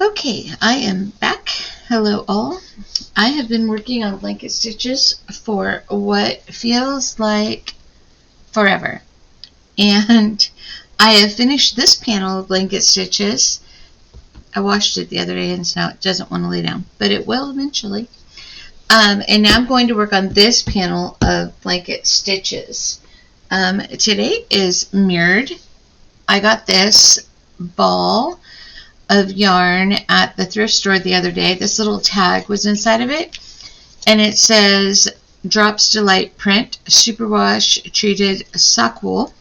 Okay, I am back. Hello all. I have been working on blanket stitches for what feels like forever. And I have finished this panel of blanket stitches. I washed it the other day and so now it doesn't want to lay down, but it will eventually. And now I'm going to work on this panel of blanket stitches. Today is mirrored. I got this ball of yarn at the thrift store the other day. This little tag was inside of it, and it says Drops Delight print, superwash treated sock wool.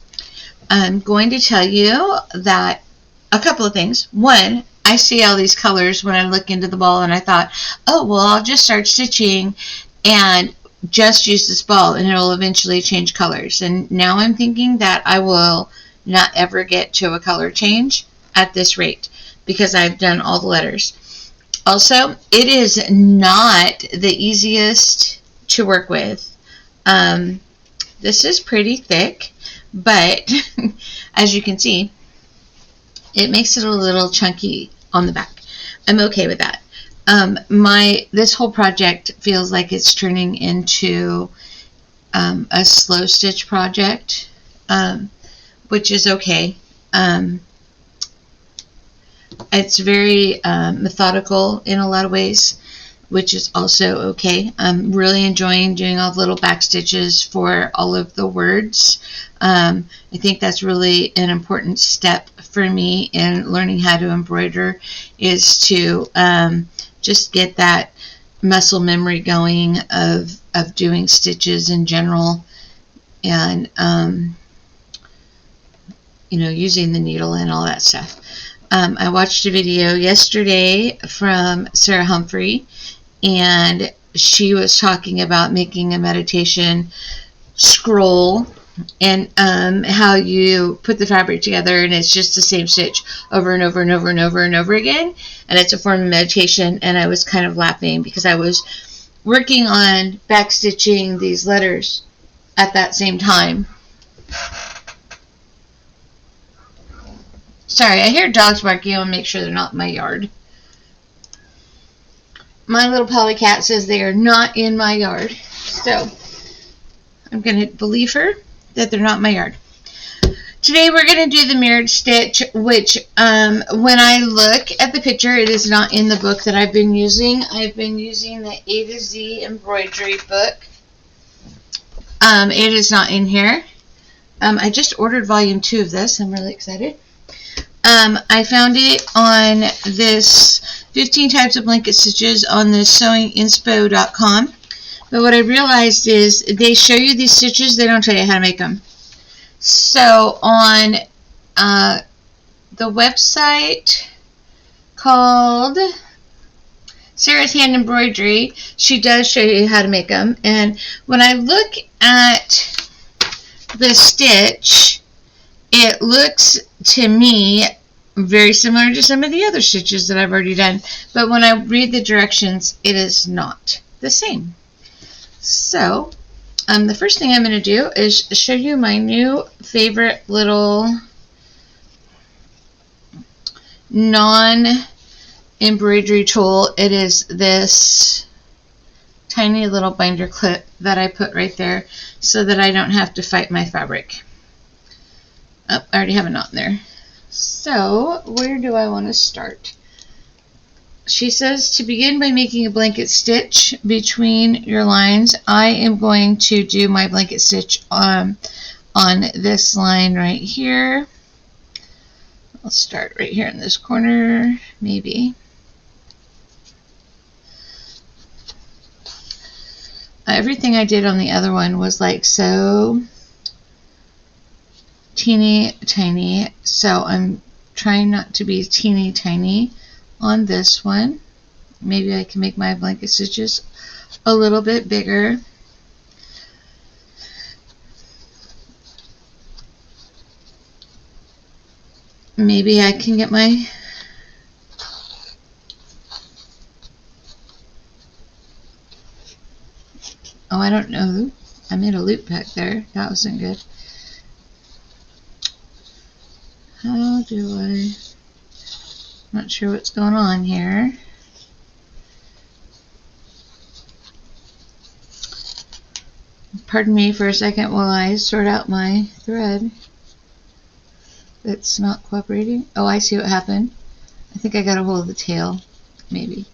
I'm going to tell you that a couple of things. One, I see all these colors when I look into the ball, and I thought, oh, well, I'll just start stitching and just use this ball, and it'll eventually change colors. And now I'm thinking that I will not ever get to a color change at this rate, because I've done all the letters. Also, it is not the easiest to work with. This is pretty thick, but as you can see, it makes it a little chunky on the back. I'm okay with that. This whole project feels like it's turning into a slow stitch project, which is okay. It's very methodical in a lot of ways, which is also okay. I'm really enjoying doing all the little back stitches for all of the words. I think that's really an important step for me in learning how to embroider, is to just get that muscle memory going of doing stitches in general, and using the needle and all that stuff. I watched a video yesterday from Sarah Humphrey, and she was talking about making a meditation scroll, and how you put the fabric together and it's just the same stitch over and over and over and over and over again, and it's a form of meditation. And I was kind of laughing because I was working on back stitching these letters at that same time. Sorry, I hear dogs barking. I want to make sure they're not in my yard. My little polycat says they are not in my yard, so I'm going to believe her that they're not in my yard. Today we're going to do the mirrored stitch, which when I look at the picture, it is not in the book that I've been using. I've been using the A to Z embroidery book. It is not in here. I just ordered volume 2 of this. I'm really excited. I found it on this 15 types of blanket stitches on the sewinginspo.com. But what I realized is they show you these stitches, they don't tell you how to make them. So on the website called Sarah's Hand Embroidery, she does show you how to make them. And when I look at the stitch, it looks to me very similar to some of the other stitches that I've already done, but when I read the directions, it is not the same. So the first thing I'm going to do is show you my new favorite little non-embroidery tool. It is this tiny little binder clip that I put right there so that I don't have to fight my fabric. Oh, I already have a knot in there. So, where do I want to start? She says to begin by making a blanket stitch between your lines. I am going to do my blanket stitch on this line right here. I'll start right here in this corner, maybe. Everything I did on the other one was like so teeny tiny, so I'm trying not to be teeny tiny on this one. Maybe I can make my blanket stitches a little bit bigger. Maybe I can get my I don't know. I made a loop back there. That wasn't good. How do I Not sure what's going on here. Pardon me for a second while I sort out my thread that's not cooperating. Oh, I see what happened. I think I got a hold of the tail, maybe.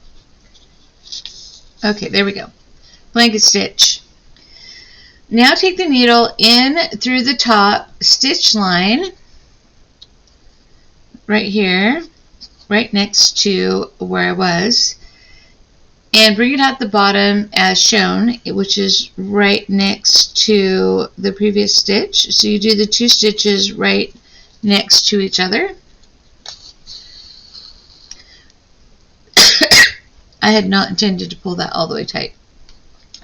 Okay, there we go. Blanket stitch. Now take the needle in through the top stitch line right here, right next to where I was, and bring it out the bottom as shown, which is right next to the previous stitch. So you do the 2 stitches right next to each other. I had not intended to pull that all the way tight.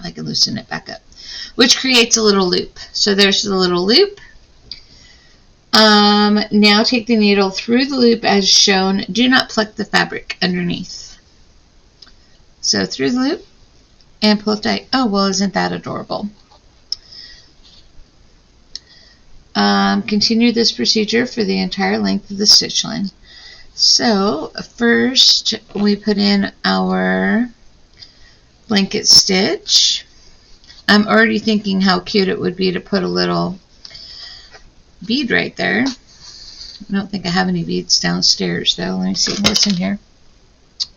I can loosen it back up, which creates a little loop. So there's the little loop. Now take the needle through the loop as shown. Do not pluck the fabric underneath. So through the loop and pull it tight. Oh, well, isn't that adorable? Continue this procedure for the entire length of the stitch line. So first we put in our blanket stitch. I'm already thinking how cute it would be to put a little bead right there. I don't think I have any beads downstairs though. Let me see what's in here.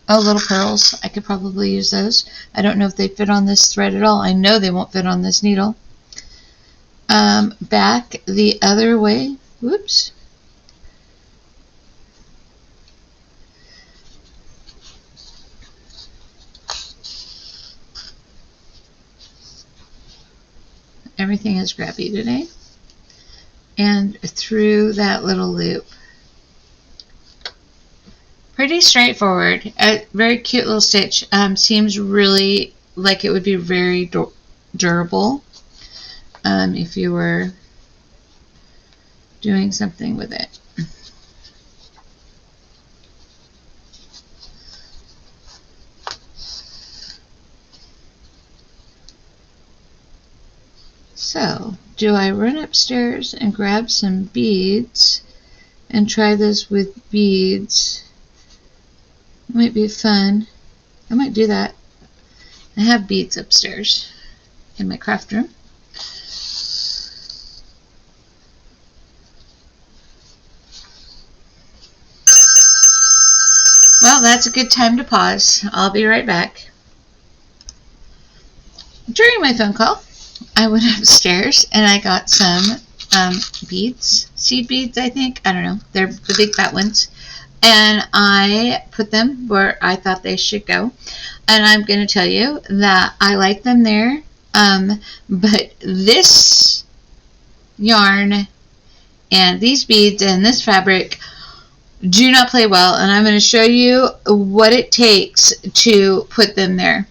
Oh, little pearls. I could probably use those. I don't know if they fit on this thread at all. I know they won't fit on this needle. Back the other way. Whoops. Everything is grabby today. And through that little loop. Pretty straightforward. A very cute little stitch. Seems really like it would be very durable if you were doing something with it. So, do I run upstairs and grab some beads and try this with beads? It might be fun. I might do that. I have beads upstairs in my craft room. Well, that's a good time to pause. I'll be right back. During my phone call, I went upstairs and I got some beads, seed beads, I think. I don't know. They're the big fat ones. And I put them where I thought they should go. And I'm going to tell you that I like them there. But this yarn and these beads and this fabric do not play well. And I'm going to show you what it takes to put them there.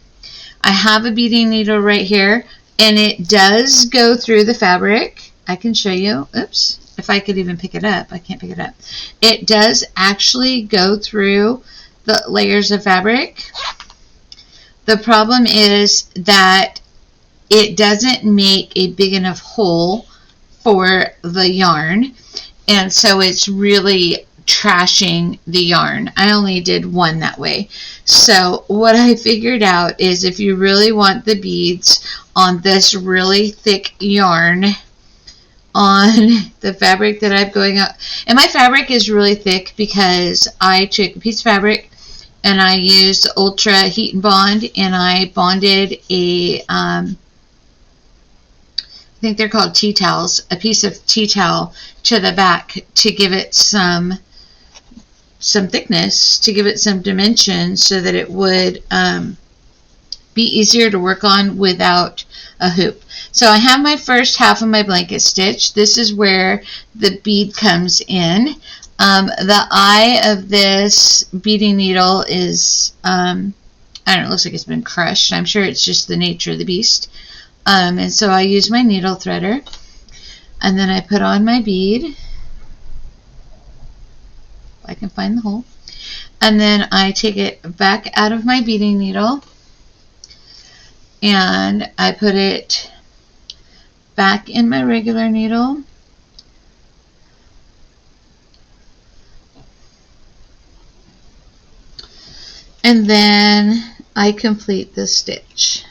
I have a beading needle right here. And it does go through the fabric. I can show you. Oops. If I could even pick it up. I can't pick it up. It does actually go through the layers of fabric. The problem is that it doesn't make a big enough hole for the yarn. And so it's really trashing the yarn. I only did one that way. So what I figured out is if you really want the beads on this really thick yarn on the fabric that I'm going up, and my fabric is really thick because I took a piece of fabric and I used Ultra Heat and Bond, and I bonded a I think they're called tea towels, a piece of tea towel to the back to give it some thickness, to give it some dimension so that it would be easier to work on without a hoop. So I have my first half of my blanket stitch. This is where the bead comes in. The eye of this beading needle is, I don't know, it looks like it's been crushed. I'm sure it's just the nature of the beast. And so I use my needle threader, and then I put on my bead. I can find the hole, and then I take it back out of my beading needle and I put it back in my regular needle, and then I complete the stitch.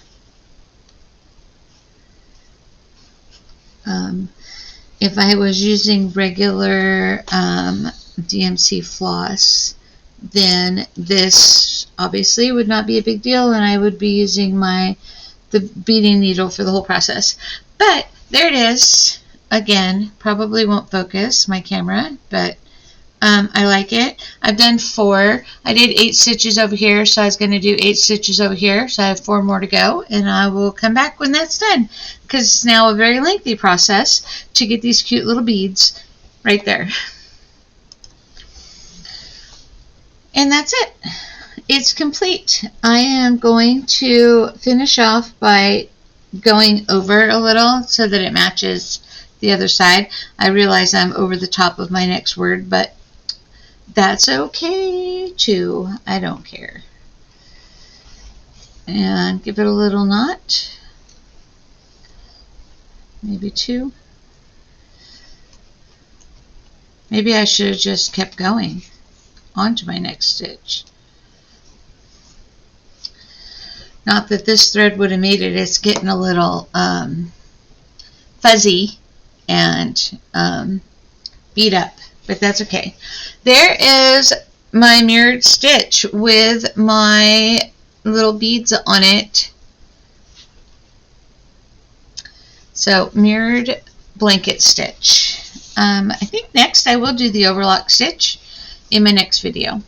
If I was using regular DMC floss, then this obviously would not be a big deal, and I would be using the beading needle for the whole process. But there it is. Again, probably won't focus my camera, but I like it. I've done 4. I did 8 stitches over here, so I was going to do 8 stitches over here, so I have 4 more to go, and I will come back when that's done, because it's now a very lengthy process to get these cute little beads right there. And that's it. It's complete. I am going to finish off by going over a little so that it matches the other side. I realize I'm over the top of my next word, but that's okay too. I don't care. And give it a little knot. Maybe 2. Maybe I should have just kept going on to my next stitch. Not that this thread would have made it. It's getting a little fuzzy and beat up, but that's okay. There is my mirrored stitch with my little beads on it. So mirrored blanket stitch. I think next I will do the overlock stitch in my next video.